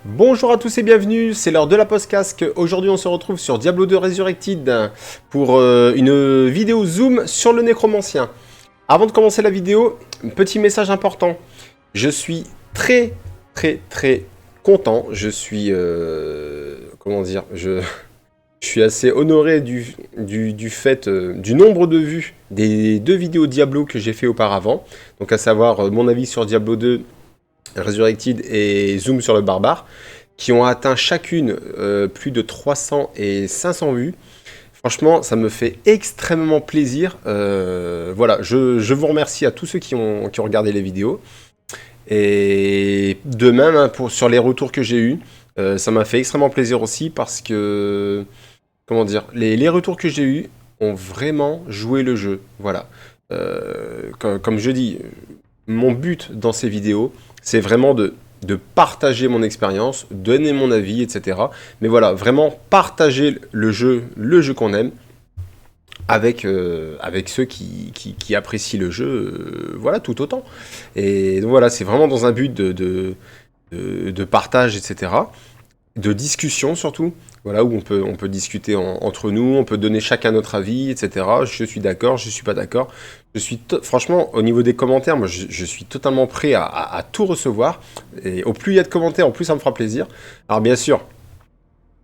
Bonjour à tous et bienvenue, c'est l'heure de la podcast. Aujourd'hui on se retrouve sur Diablo 2 Resurrected pour une vidéo zoom sur le nécromancien. Avant de commencer la vidéo, un petit message important. Je suis très content, je suis... comment dire je suis assez honoré du fait du nombre de vues des deux vidéos Diablo que j'ai fait auparavant. Donc à savoir mon avis sur Diablo 2 Resurrected et Zoom sur le barbare, qui ont atteint chacune plus de 300 et 500 vues. Franchement, ça me fait extrêmement plaisir. Voilà, je vous remercie à tous ceux qui ont regardé les vidéos. Et de même, hein, sur les retours que j'ai eus, ça m'a fait extrêmement plaisir aussi parce que, comment dire, les retours que j'ai eus ont vraiment joué le jeu. Voilà. Comme je dis, mon but dans ces vidéos, c'est vraiment de partager mon expérience, donner mon avis, etc. Mais voilà, vraiment partager le jeu qu'on aime, avec ceux qui apprécient le jeu, voilà, tout autant. Et donc voilà, c'est vraiment dans un but de partage, etc. De discussion surtout, voilà, où on peut discuter entre nous, on peut donner chacun notre avis, etc. Je suis d'accord, je suis pas d'accord. Franchement, au niveau des commentaires, moi, je suis totalement prêt à tout recevoir. Et au plus il y a de commentaires, au plus ça me fera plaisir. Alors bien sûr,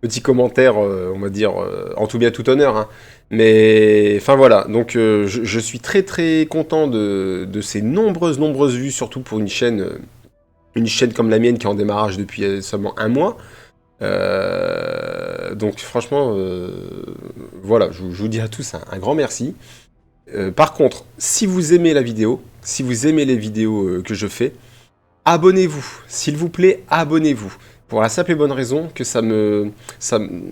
petit commentaire, on va dire, en tout bien tout honneur, hein. Mais, enfin voilà, donc je suis très content de ces nombreuses vues, surtout pour une chaîne comme la mienne qui est en démarrage depuis seulement un mois. Donc franchement, voilà, je vous dis à tous un grand merci. Par contre, si vous aimez la vidéo, si vous aimez les vidéos que je fais, abonnez-vous, s'il vous plaît, abonnez-vous. Pour la simple et bonne raison que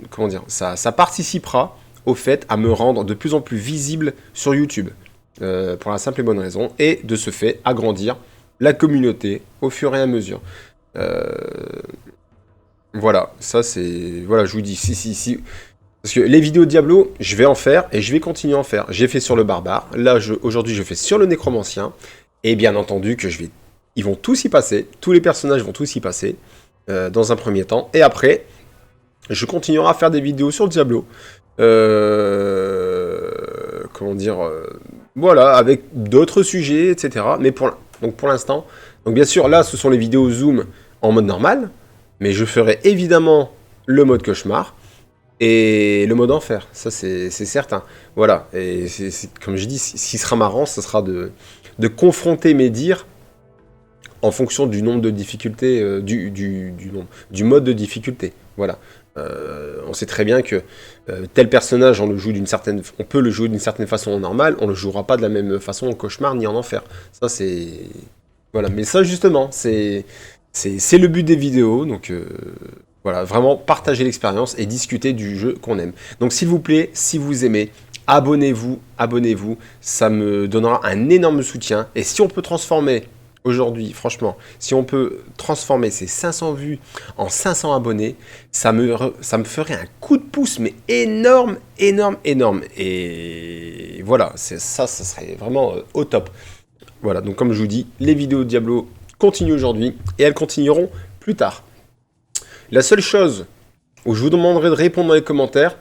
comment dire, ça participera au fait à me rendre de plus en plus visible sur YouTube. Pour la simple et bonne raison, et de ce fait, agrandir la communauté au fur et à mesure. Euh, voilà, ça c'est... Voilà, je vous dis, si. Parce que les vidéos Diablo, je vais en faire et je vais continuer à en faire. J'ai fait sur le barbare, là aujourd'hui je fais sur le nécromancien, et bien entendu que ils vont tous y passer, tous les personnages vont tous y passer, dans un premier temps, et après, je continuerai à faire des vidéos sur Diablo. Comment dire, voilà, avec d'autres sujets, etc. Mais pour l'instant, donc bien sûr, là ce sont les vidéos Zoom en mode normal, mais je ferai évidemment le mode cauchemar et le mode enfer, ça c'est certain. Voilà, et comme je dis, ce qui sera marrant, ce sera de confronter mes dires en fonction du nombre de difficultés, du mode de difficulté. Voilà. On sait très bien que tel personnage, on peut le jouer d'une certaine façon en normal, on le jouera pas de la même façon en cauchemar ni en enfer. Ça c'est... Voilà, mais ça justement, c'est le but des vidéos, donc voilà, vraiment partager l'expérience et discuter du jeu qu'on aime. Donc s'il vous plaît, si vous aimez, abonnez-vous, ça me donnera un énorme soutien. Et si on peut transformer, aujourd'hui, franchement, si on peut transformer ces 500 vues en 500 abonnés, ça me ferait un coup de pouce, mais énorme. Et voilà, ça serait vraiment au top. Voilà, donc comme je vous dis, les vidéos de Diablo continuent aujourd'hui et elles continueront plus tard. La seule chose où je vous demanderai de répondre dans les commentaires,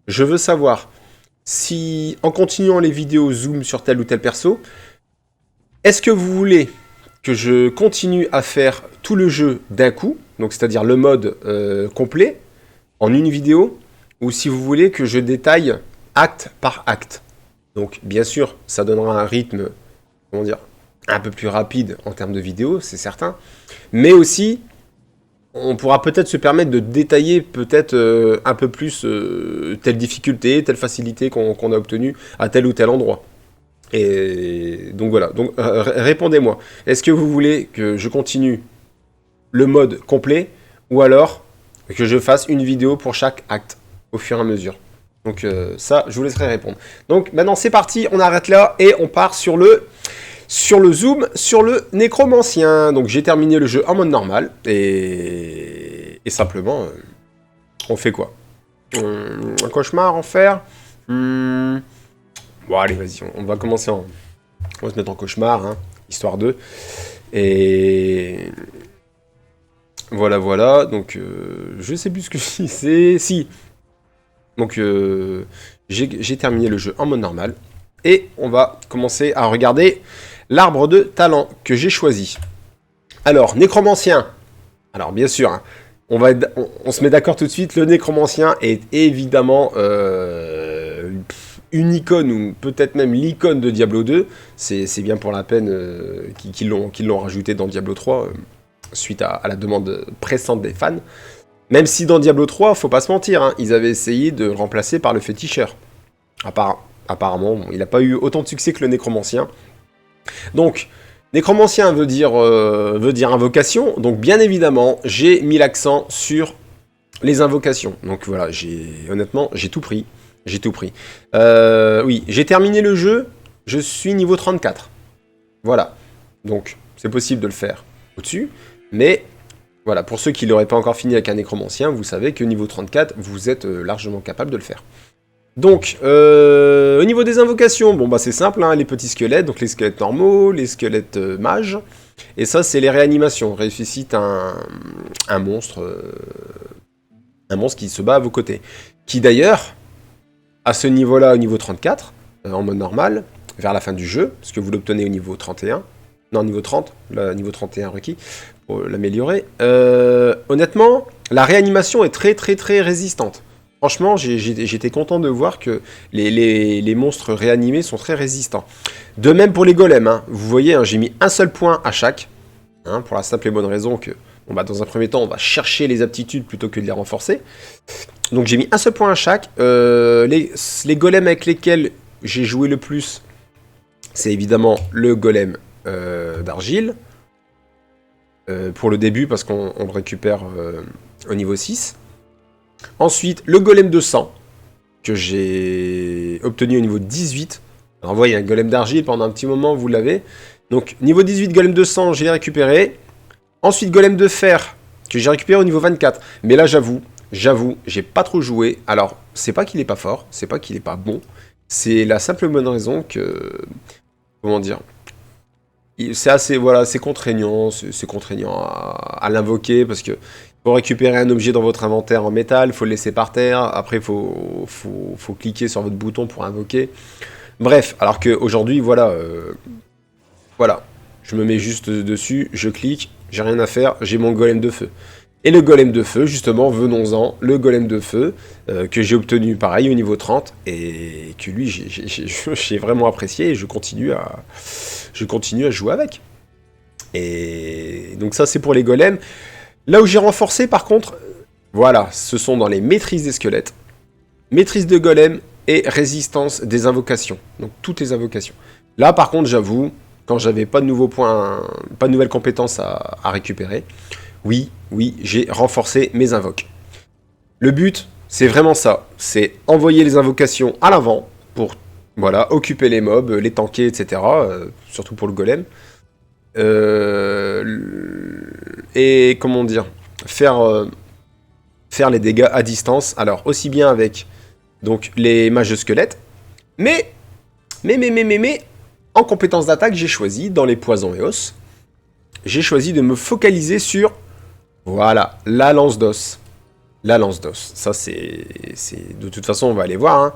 je veux savoir si, en continuant les vidéos zoom sur tel ou tel perso, est-ce que vous voulez que je continue à faire tout le jeu d'un coup, donc c'est-à-dire le mode complet, en une vidéo, ou si vous voulez que je détaille acte par acte. Donc bien sûr, ça donnera un rythme, comment dire, un peu plus rapide en termes de vidéo, c'est certain, mais aussi on pourra peut-être se permettre de détailler peut-être un peu plus telle difficulté, telle facilité qu'on a obtenue à tel ou tel endroit. Et donc voilà, donc répondez-moi. Est-ce que vous voulez que je continue le mode complet ou alors que je fasse une vidéo pour chaque acte au fur et à mesure? Donc ça, je vous laisserai répondre. Donc maintenant c'est parti, on arrête là et on part sur le zoom, sur le nécromancien. Donc j'ai terminé le jeu en mode normal et simplement on fait quoi? Un cauchemar, enfer. Bon allez vas-y, on va commencer on va se mettre en cauchemar, hein, histoire de. Et Voilà, voilà. Donc, je sais plus ce que c'est. Si. Donc, j'ai terminé le jeu en mode normal. Et on va commencer à regarder l'arbre de talent que j'ai choisi. Alors, nécromancien. Alors, bien sûr, hein, on se met d'accord tout de suite. Le nécromancien est évidemment une icône, ou peut-être même l'icône de Diablo 2. C'est bien pour la peine qu'ils l'ont rajouté dans Diablo 3, suite à la demande pressante des fans. Même si dans Diablo 3, faut pas se mentir, hein, ils avaient essayé de le remplacer par le féticheur. Apparemment, bon, il n'a pas eu autant de succès que le nécromancien. Donc, nécromancien veut dire invocation. Donc, bien évidemment, j'ai mis l'accent sur les invocations. Donc voilà, honnêtement, j'ai tout pris. J'ai tout pris. Oui, j'ai terminé le jeu. Je suis niveau 34. Voilà. Donc, c'est possible de le faire au-dessus. Mais, voilà, pour ceux qui ne l'auraient pas encore fini avec un nécromancien, vous savez que niveau 34, vous êtes largement capable de le faire. Donc, au niveau des invocations, bon bah c'est simple, hein, les petits squelettes, donc les squelettes normaux, les squelettes mages, et ça c'est les réanimations, on ressuscite un monstre qui se bat à vos côtés. Qui d'ailleurs, à ce niveau-là, au niveau 34, en mode normal, vers la fin du jeu, parce que vous l'obtenez au niveau 31, non, niveau 30, le niveau 31 requis, pour l'améliorer, honnêtement, la réanimation est très très très résistante. Franchement, j'étais content de voir que les monstres réanimés sont très résistants. De même pour les golems, hein. Vous voyez, hein, j'ai mis un seul point à chaque, hein, pour la simple et bonne raison que, bon, bah, dans un premier temps, on va chercher les aptitudes plutôt que de les renforcer. Donc j'ai mis un seul point à chaque. Les golems avec lesquels j'ai joué le plus, c'est évidemment le golem d'argile. Pour le début, parce qu'on le récupère au niveau 6. Ensuite, le golem de sang, que j'ai obtenu au niveau 18. Alors, vous voyez, un golem d'argile, pendant un petit moment, vous l'avez. Donc, niveau 18, golem de sang, j'ai récupéré. Ensuite, golem de fer, que j'ai récupéré au niveau 24. Mais là, j'avoue, j'ai pas trop joué. Alors, c'est pas qu'il est pas fort, c'est pas qu'il est pas bon. C'est la simple bonne raison que... Comment dire ? C'est assez, voilà, c'est contraignant à l'invoquer, parce que pour récupérer un objet dans votre inventaire en métal, il faut le laisser par terre, après il faut cliquer sur votre bouton pour invoquer. Bref, alors qu'aujourd'hui, voilà, je me mets juste dessus, je clique, j'ai rien à faire, j'ai mon golem de feu. Et le golem de feu, justement, venons-en, le golem de feu, que j'ai obtenu pareil au niveau 30, et que lui, j'ai vraiment apprécié, et je continue à jouer avec. Et donc ça, c'est pour les golems. Là où j'ai renforcé, par contre, voilà, ce sont dans les maîtrises des squelettes, maîtrise de golem et résistance des invocations. Donc toutes les invocations. Là, par contre, j'avoue, quand j'avais pas de nouveaux points, pas de nouvelles compétences à récupérer, oui, j'ai renforcé mes invoques. Le but, c'est vraiment ça, c'est envoyer les invocations à l'avant pour, voilà, occuper les mobs, les tanker, etc. Surtout pour le golem. Et comment dire, faire les dégâts à distance. Alors aussi bien avec donc les mages de squelettes, mais en compétence d'attaque, j'ai choisi dans les poisons et os, j'ai choisi de me focaliser sur, voilà, la lance d'os. La lance d'os. Ça c'est de toute façon on va aller voir. Hein.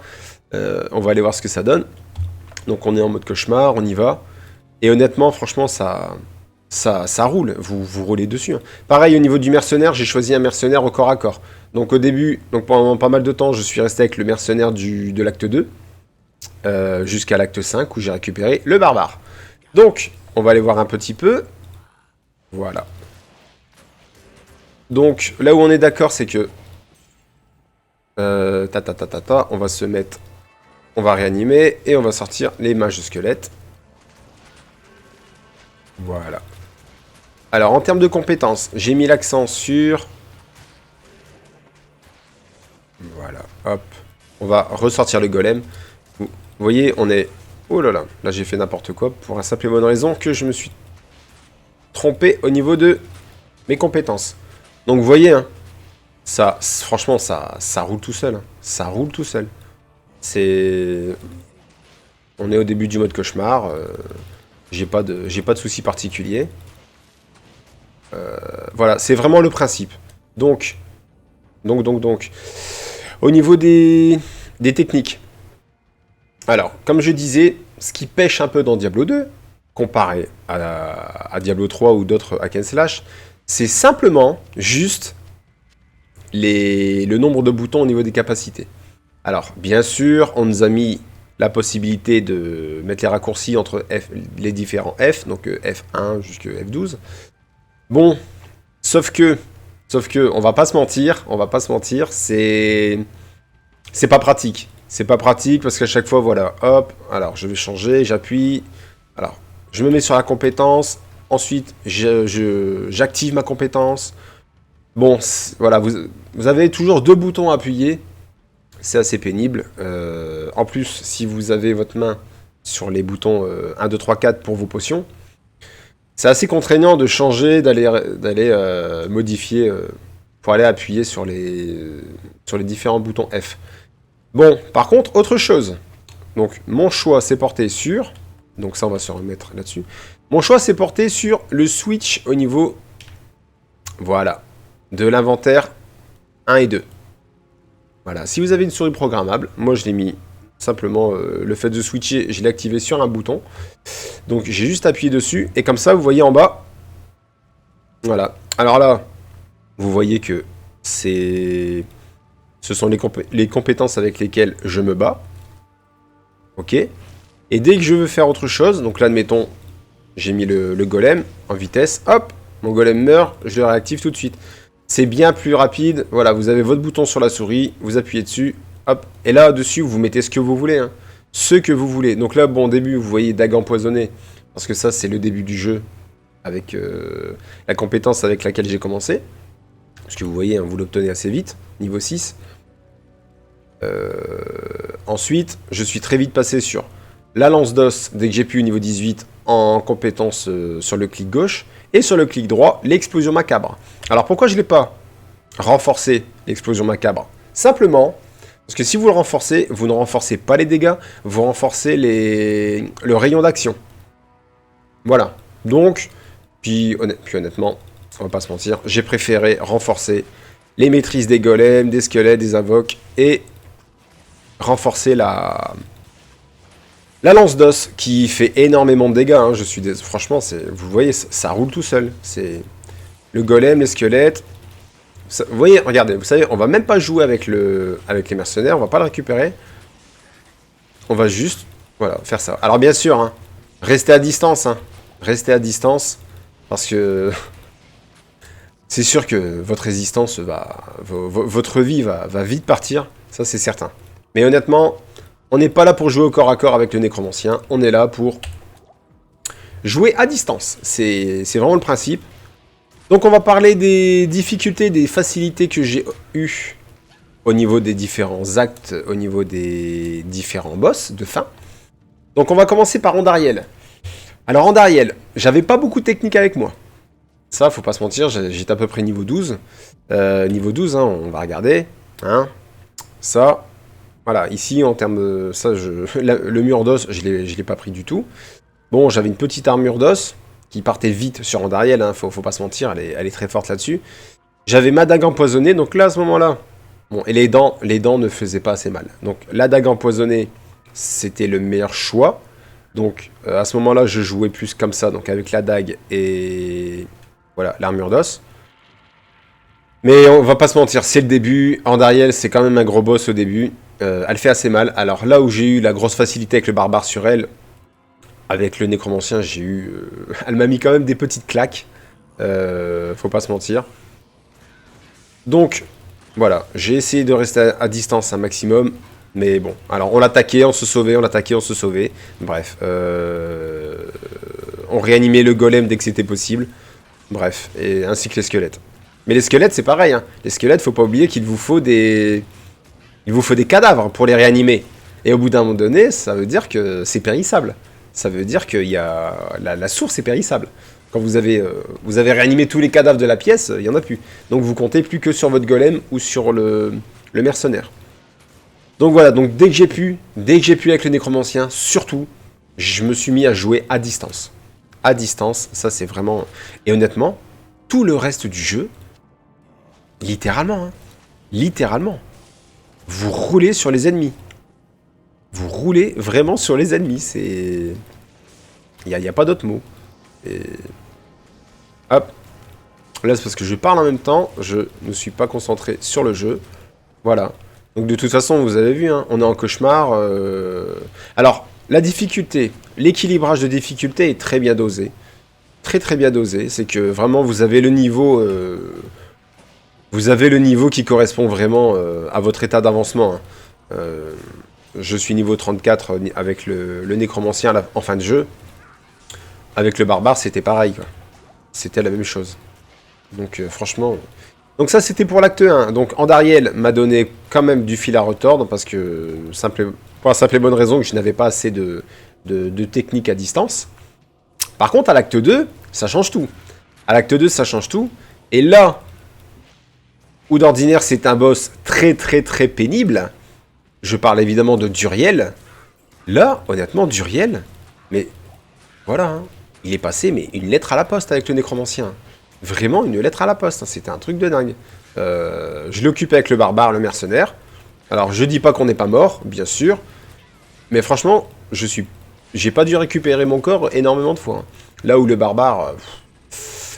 On va aller voir ce que ça donne. Donc on est en mode cauchemar, on y va. Et honnêtement, franchement, ça roule. Vous roulez dessus. Hein. Pareil, au niveau du mercenaire, j'ai choisi un mercenaire au corps à corps. Donc au début, donc pendant pas mal de temps, je suis resté avec le mercenaire de l'acte 2. Jusqu'à l'acte 5, où j'ai récupéré le barbare. Donc, on va aller voir un petit peu. Voilà. Donc, là où on est d'accord, c'est que... on va se mettre... On va réanimer, et on va sortir les mages de squelette. Voilà. Alors, en termes de compétences, j'ai mis l'accent sur... Voilà, hop. On va ressortir le golem. Vous voyez, on est... Oh là là, là j'ai fait n'importe quoi, pour la simple et bonne raison que je me suis trompé au niveau de mes compétences. Donc vous voyez, hein, ça, franchement, ça roule tout seul. Hein. Ça roule tout seul. C'est... On est au début du mode cauchemar. J'ai pas de soucis particuliers. Voilà, c'est vraiment le principe. Donc. Au niveau des techniques. Alors, comme je disais, ce qui pêche un peu dans Diablo 2, comparé à Diablo 3 ou d'autres hack and slash, c'est simplement juste le nombre de boutons au niveau des capacités. Alors, bien sûr, on nous a mis la possibilité de mettre les raccourcis entre les différents F, donc F1 jusqu'à F12. Bon, sauf que, on va pas se mentir, c'est pas pratique. C'est pas pratique parce qu'à chaque fois, voilà, hop, alors je vais changer, j'appuie, alors je me mets sur la compétence, ensuite j'active ma compétence. Bon, voilà, vous avez toujours 2 boutons à appuyer, c'est assez pénible. En plus, si vous avez votre main sur les boutons 1, 2, 3, 4 pour vos potions, c'est assez contraignant de changer, d'aller modifier pour aller appuyer sur les différents boutons F. Bon, par contre, autre chose. Donc, mon choix s'est porté sur... Donc ça, on va se remettre là-dessus. Mon choix s'est porté sur le switch au niveau... Voilà. De l'inventaire 1 et 2. Voilà. Si vous avez une souris programmable, moi je l'ai mis simplement... le fait de switcher, je l'ai activé sur un bouton. Donc j'ai juste appuyé dessus. Et comme ça, vous voyez en bas... Voilà. Alors là, vous voyez que ce sont les compétences avec lesquelles je me bats. Ok. Et dès que je veux faire autre chose, donc là, admettons, j'ai mis le golem en vitesse. Hop, mon golem meurt, je le réactive tout de suite. C'est bien plus rapide. Voilà, vous avez votre bouton sur la souris, vous appuyez dessus. Hop. Et là, dessus, vous mettez ce que vous voulez. Hein. Ce que vous voulez. Donc là, bon, au début, vous voyez dague empoisonnée. Parce que ça, c'est le début du jeu. Avec la compétence avec laquelle j'ai commencé. Parce que vous voyez, hein, vous l'obtenez assez vite. Niveau 6. Ensuite, je suis très vite passé sur la lance d'os, dès que j'ai pu au niveau 18, en compétence sur le clic gauche. Et sur le clic droit, l'explosion macabre. Alors pourquoi je ne l'ai pas renforcé, l'explosion macabre? Simplement, parce que si vous le renforcez, vous ne renforcez pas les dégâts, vous renforcez le rayon d'action. Voilà. Donc, puis honnêtement, on va pas se mentir, j'ai préféré renforcer les maîtrises des golems, des squelettes, des invoques, et renforcer la lance d'os qui fait énormément de dégâts. Hein. Franchement, vous voyez, ça roule tout seul. C'est le golem, les squelettes. Vous voyez, regardez, vous savez, on va même pas jouer avec les mercenaires, on va pas le récupérer. On va juste, voilà, faire ça. Alors bien sûr, hein, restez à distance. Hein. Restez à distance, parce que c'est sûr que votre résistance votre vie va vite partir. Ça, c'est certain. Mais honnêtement, on n'est pas là pour jouer au corps à corps avec le nécromancien. On est là pour jouer à distance. C'est vraiment le principe. Donc on va parler des difficultés, des facilités que j'ai eues au niveau des différents actes, au niveau des différents boss de fin. Donc on va commencer par Andariel. Alors Andariel, j'avais pas beaucoup de technique avec moi. Ça, faut pas se mentir, j'étais à peu près niveau 12. Niveau 12, hein, on va regarder. Hein. Ça... Voilà, ici, en termes de... Ça, le mur d'os, je l'ai pas pris du tout. Bon, j'avais une petite armure d'os qui partait vite sur Andariel, hein, faut pas se mentir, elle est très forte là-dessus. J'avais ma dague empoisonnée, donc là, à ce moment-là... Bon, et les dents ne faisaient pas assez mal. Donc, la dague empoisonnée, c'était le meilleur choix. Donc, à ce moment-là, je jouais plus comme ça, donc avec la dague et... Voilà, l'armure d'os. Mais on va pas se mentir, c'est le début. Andariel, c'est quand même un gros boss au début. Elle fait assez mal. Alors là où j'ai eu la grosse facilité avec le barbare sur elle, avec le nécromancien, j'ai eu... elle m'a mis quand même des petites claques. Faut pas se mentir. Donc, voilà. J'ai essayé de rester à distance un maximum. Mais bon, alors on l'attaquait, on se sauvait, on l'attaquait, on se sauvait. Bref. On réanimait le golem dès que c'était possible. Bref, et ainsi que les squelettes. Mais les squelettes, c'est pareil. Hein. Les squelettes, faut pas oublier qu'il vous faut des... Il vous faut des cadavres pour les réanimer. Et au bout d'un moment donné, ça veut dire que c'est périssable. Ça veut dire que la source est périssable. Quand vous avez réanimé tous les cadavres de la pièce, il n'y en a plus. Donc vous comptez plus que sur votre golem ou sur le mercenaire. Donc voilà, donc dès que j'ai pu avec le nécromancien, surtout, je me suis mis à jouer à distance. À distance, ça c'est vraiment... Et honnêtement, tout le reste du jeu, littéralement, hein, littéralement, vous roulez sur les ennemis. Vous roulez vraiment sur les ennemis. C'est... Il n'y a pas d'autre mot. Et... Hop. Là, c'est parce que je parle en même temps. Je ne suis pas concentré sur le jeu. Voilà. Donc, de toute façon, vous avez vu, hein, on est en cauchemar. Alors, la difficulté, l'équilibrage de difficulté est très bien dosé. Très, très bien dosé. C'est que, vraiment, vous avez le niveau... Vous avez le niveau qui correspond vraiment à votre état d'avancement. Hein. Je suis niveau 34 avec le nécromancien en fin de jeu. Avec le barbare, c'était pareil, quoi. C'était la même chose. Donc, franchement... Donc ça, c'était pour l'acte 1. Donc, Andariel m'a donné quand même du fil à retordre, parce que... pour la simple et bonne raison que je n'avais pas assez de technique à distance. Par contre, à l'acte 2, ça change tout. À l'acte 2, ça change tout. Et là, où d'ordinaire, c'est un boss très très très pénible... Je parle évidemment de Duriel. Là, honnêtement, Duriel, mais voilà, hein, il est passé mais une lettre à la poste avec le nécromancien. Vraiment une lettre à la poste, hein, c'était un truc de dingue. Je l'ai occupé avec le barbare, le mercenaire. Alors, je dis pas qu'on n'est pas mort, bien sûr. Mais franchement, j'ai pas dû récupérer mon corps énormément de fois. Hein. Là où le barbare...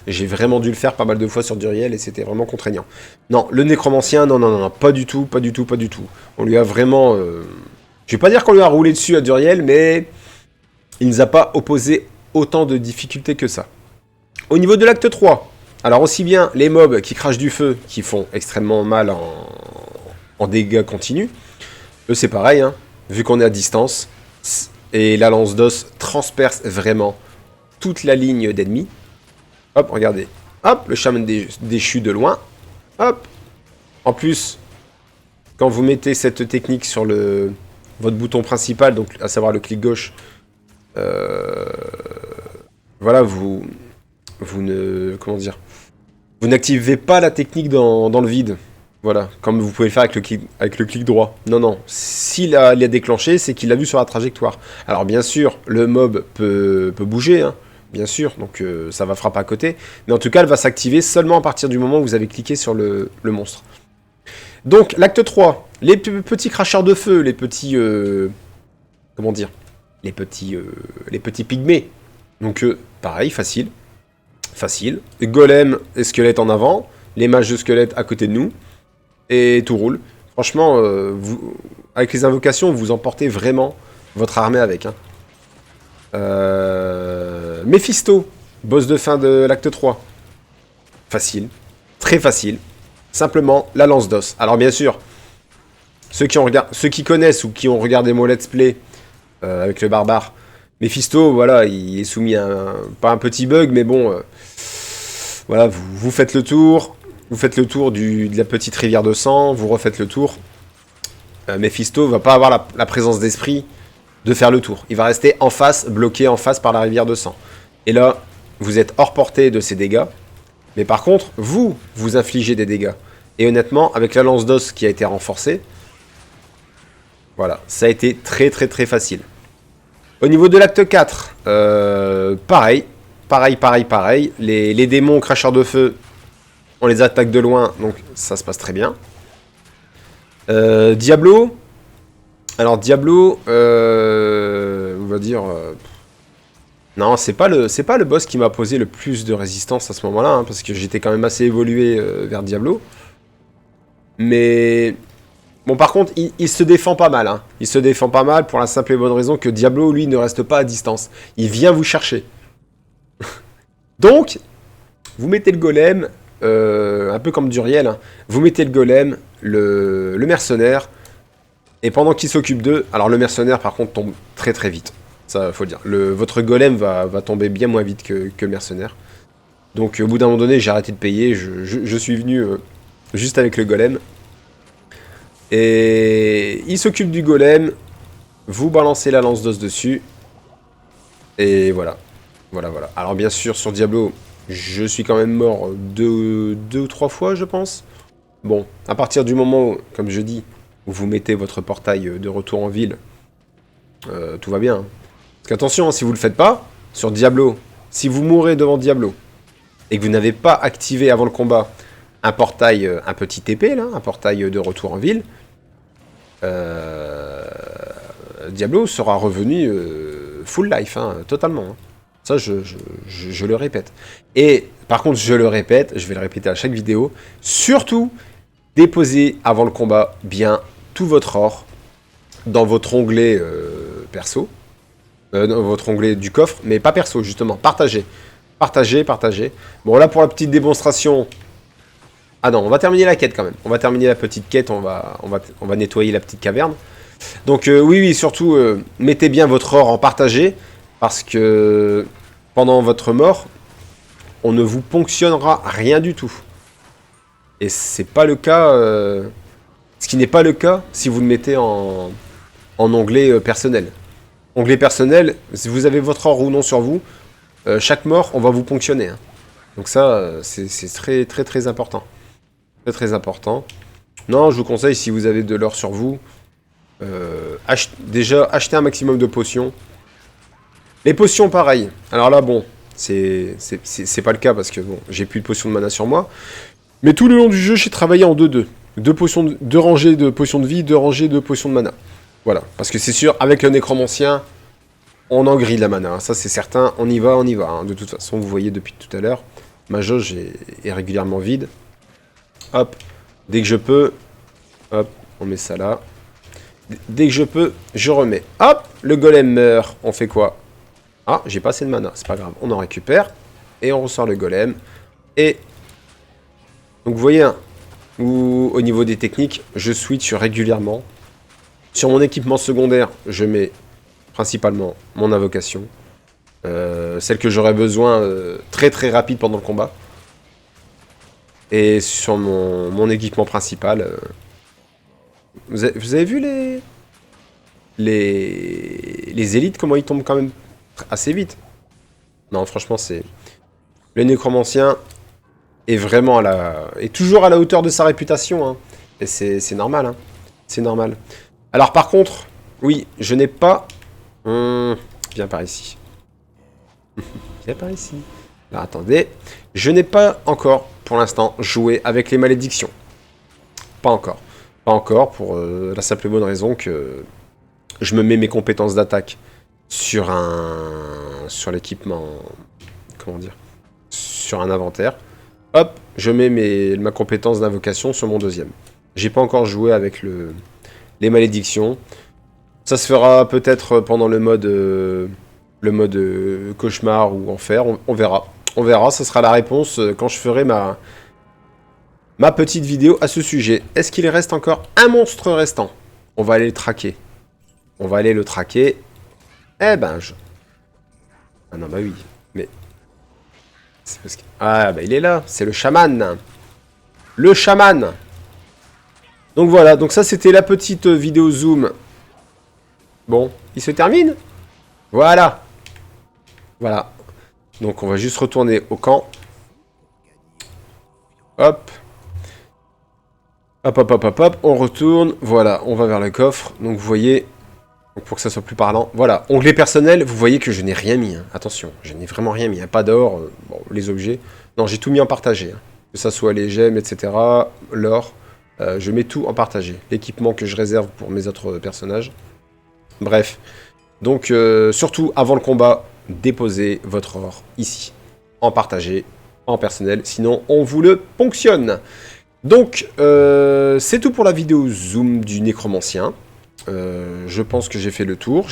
j'ai vraiment dû le faire pas mal de fois sur Duriel et c'était vraiment contraignant. Non, le nécromancien, non, pas du tout, pas du tout, pas du tout. On lui a vraiment... Je vais pas dire qu'on lui a roulé dessus à Duriel, mais il nous a pas opposé autant de difficultés que ça. Au niveau de l'acte 3, alors aussi bien les mobs qui crachent du feu, qui font extrêmement mal en dégâts continus, eux c'est pareil, hein, vu qu'on est à distance, et la lance d'os transperce vraiment toute la ligne d'ennemis. Hop, regardez. Hop, le chaman déchu de loin. Hop. En plus, quand vous mettez cette technique sur votre bouton principal, donc à savoir le clic gauche, voilà, vous ne... Comment dire? Vous n'activez pas la technique dans le vide. Voilà, comme vous pouvez le faire avec le clic droit. Non. S'il a déclenché, c'est qu'il l'a vu sur la trajectoire. Alors bien sûr, le mob peut bouger, hein. Bien sûr, donc ça va frapper à côté. Mais en tout cas, elle va s'activer seulement à partir du moment où vous avez cliqué sur le monstre. Donc, l'acte 3, les petits cracheurs de feu, les petits... comment dire? Les petits pygmées. Donc, pareil, facile. Facile. Golem et squelette en avant. Les mages de squelette à côté de nous. Et tout roule. Franchement, avec les invocations, vous emportez vraiment votre armée avec, hein. Mephisto, boss de fin de l'acte 3. Facile, très facile. Simplement la lance d'os. Alors bien sûr, ceux qui connaissent ou qui ont regardé mon let's play avec le barbare, Mephisto, voilà, il est soumis à pas un petit bug, mais bon, voilà, vous faites le tour, de la petite rivière de sang, vous refaites le tour. Mephisto va pas avoir la présence d'esprit de faire le tour. Il va rester en face, bloqué en face par la rivière de sang. Et là, vous êtes hors portée de ces dégâts. Mais par contre, vous infligez des dégâts. Et honnêtement, avec la lance d'os qui a été renforcée, voilà, ça a été très très très facile. Au niveau de l'acte 4, pareil. Les démons cracheurs de feu, on les attaque de loin, donc ça se passe très bien. Diablo. Alors Diablo, on va dire... non, c'est pas le boss qui m'a posé le plus de résistance à ce moment-là, hein, parce que j'étais quand même assez évolué vers Diablo. Mais... Bon, par contre, il se défend pas mal, hein. Il se défend pas mal pour la simple et bonne raison que Diablo, lui, ne reste pas à distance. Il vient vous chercher. Donc, vous mettez le golem, un peu comme Duriel, hein. Vous mettez le golem, le mercenaire... Et pendant qu'il s'occupe d'eux, alors le mercenaire par contre tombe très très vite. Ça faut le dire. Votre golem va tomber bien moins vite que le mercenaire. Donc au bout d'un moment donné, j'ai arrêté de payer. Je suis venu juste avec le golem. Et il s'occupe du golem. Vous balancez la lance d'os dessus. Et voilà. Voilà. Alors bien sûr, sur Diablo, je suis quand même mort deux ou trois fois, je pense. Bon, à partir du moment où, comme je dis... où vous mettez votre portail de retour en ville, tout va bien. Hein. Parce qu'attention, si vous le faites pas, sur Diablo, si vous mourrez devant Diablo, et que vous n'avez pas activé avant le combat un portail, un petit TP, là, un portail de retour en ville, Diablo sera revenu full life, hein, totalement. Hein. Ça, je le répète. Et par contre, je le répète, je vais le répéter à chaque vidéo, surtout, déposez avant le combat bien tout votre or dans votre onglet perso, dans votre onglet du coffre, mais pas perso, justement, partagez. Partagez, partagez. Bon, là, pour la petite démonstration... Ah non, on va terminer la quête quand même. On va terminer la petite quête, on va nettoyer la petite caverne. Donc oui, surtout, mettez bien votre or en partagé, parce que pendant votre mort, on ne vous ponctionnera rien du tout. Et c'est pas le cas... ce qui n'est pas le cas si vous le mettez en onglet personnel. Onglet personnel, si vous avez votre or ou non sur vous, chaque mort, on va vous ponctionner. Hein. Donc ça, c'est très, très, très important. Très, très important. Non, je vous conseille, si vous avez de l'or sur vous, déjà, achetez un maximum de potions. Les potions, pareil. Alors là, bon, c'est pas le cas parce que bon, j'ai plus de potions de mana sur moi. Mais tout le long du jeu, j'ai travaillé en 2-2. Deux rangées de potions de vie, 2 rangées de potions de mana. Voilà, parce que c'est sûr, avec le nécromancien, on en grille la mana. Hein. Ça, c'est certain, on y va. Hein. De toute façon, vous voyez depuis tout à l'heure, ma jauge est régulièrement vide. Hop, dès que je peux, hop, on met ça là. Dès que je peux, je remets. Hop, le golem meurt. On fait quoi? Ah, j'ai pas assez de mana, c'est pas grave. On en récupère, et on ressort le golem. Et... donc vous voyez, hein, où, au niveau des techniques, je switch régulièrement. Sur mon équipement secondaire, je mets principalement mon invocation. Celle que j'aurais besoin très très rapide pendant le combat. Et sur mon équipement principal... vous avez vu les élites, comment ils tombent quand même assez vite? Non, franchement, c'est... Le nécromancien est vraiment est toujours à la hauteur de sa réputation. Hein. Et c'est normal. Hein. C'est normal. Alors par contre, oui, je n'ai pas... viens par ici. Viens par ici. Alors attendez. Je n'ai pas encore, pour l'instant, joué avec les malédictions. Pas encore. Pas encore, pour la simple et bonne raison que je me mets mes compétences d'attaque sur l'équipement... Comment dire? Sur un inventaire. Hop, je mets ma compétence d'invocation sur mon deuxième. J'ai pas encore joué avec les malédictions. Ça se fera peut-être pendant le mode cauchemar ou enfer. On verra. On verra, ça sera la réponse quand je ferai ma petite vidéo à ce sujet. Est-ce qu'il reste encore un monstre restant? On va aller le traquer. On va aller le traquer. Eh ben, ah non, bah oui. Mais... parce que... ah, bah il est là. C'est le chaman. Le chaman. Donc voilà. Donc ça, c'était la petite vidéo zoom. Bon, il se termine. Voilà. Voilà. Donc on va juste retourner au camp. Hop. Hop, hop, hop, hop, hop. On retourne. Voilà, on va vers le coffre. Donc vous voyez... donc, pour que ça soit plus parlant. Voilà, onglet personnel, vous voyez que je n'ai rien mis. Hein. Attention, je n'ai vraiment rien mis. Il n'y a pas d'or. Bon, les objets. Non, j'ai tout mis en partagé. Hein. Que ça soit les gemmes, etc. L'or. Je mets tout en partagé. L'équipement que je réserve pour mes autres personnages. Bref. Donc, surtout, avant le combat, déposez votre or ici. En partagé, en personnel. Sinon, on vous le ponctionne. Donc, c'est tout pour la vidéo zoom du nécromancien. Je pense que j'ai fait le tour.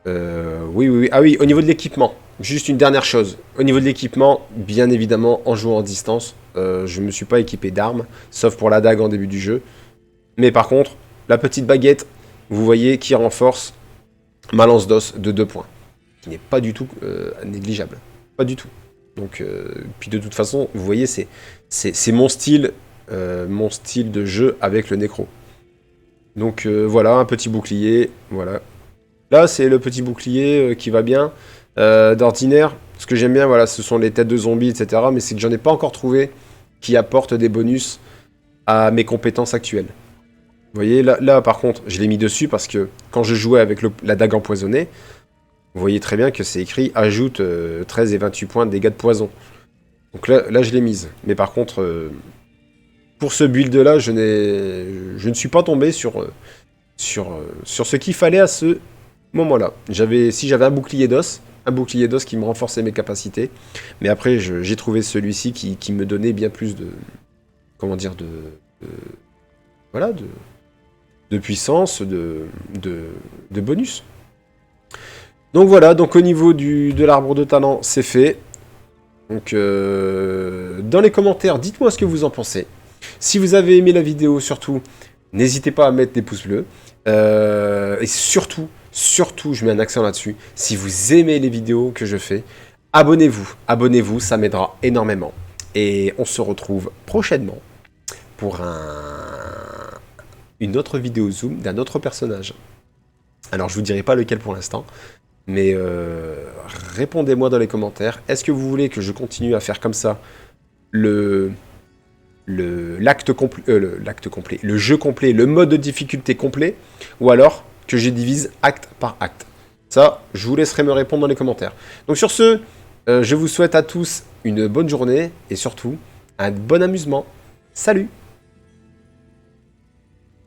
Oui. Ah oui, au niveau de l'équipement. Juste une dernière chose. Au niveau de l'équipement, bien évidemment, en jouant en distance, je ne me suis pas équipé d'armes, sauf pour la dague en début du jeu. Mais par contre, la petite baguette, vous voyez, qui renforce ma lance d'os de 2 points. Qui n'est pas du tout négligeable. Pas du tout. Donc, puis de toute façon, vous voyez, c'est mon style de jeu avec le nécro. Donc voilà, un petit bouclier, voilà. Là, c'est le petit bouclier qui va bien. D'ordinaire, ce que j'aime bien, voilà, ce sont les têtes de zombies, etc. Mais c'est que j'en ai pas encore trouvé qui apportent des bonus à mes compétences actuelles. Vous voyez, là par contre, je l'ai mis dessus parce que quand je jouais avec la dague empoisonnée, Vous voyez très bien que c'est écrit ajoute 13 et 28 points de dégâts de poison. Donc là je l'ai mise. Mais par contre, pour ce build-là, je ne suis pas tombé sur ce qu'il fallait à ce moment-là. Si j'avais un bouclier d'os qui me renforçait mes capacités. Mais après, j'ai trouvé celui-ci qui me donnait bien plus de... Comment dire, voilà, de puissance, de bonus. Donc voilà, donc au niveau de l'arbre de talent, c'est fait. Donc dans les commentaires, dites-moi ce que vous en pensez. Si vous avez aimé la vidéo, surtout, n'hésitez pas à mettre des pouces bleus. Et surtout, je mets un accent là-dessus, si vous aimez les vidéos que je fais, abonnez-vous, ça m'aidera énormément. Et on se retrouve prochainement pour une autre vidéo zoom d'un autre personnage. Alors je vous dirai pas lequel pour l'instant, mais répondez-moi dans les commentaires. Est-ce que vous voulez que je continue à faire comme ça le jeu complet, le mode de difficulté complet, ou alors que je divise acte par acte? Ça, je vous laisserai me répondre dans les commentaires. Donc sur ce, je vous souhaite à tous une bonne journée et surtout un bon amusement. Salut!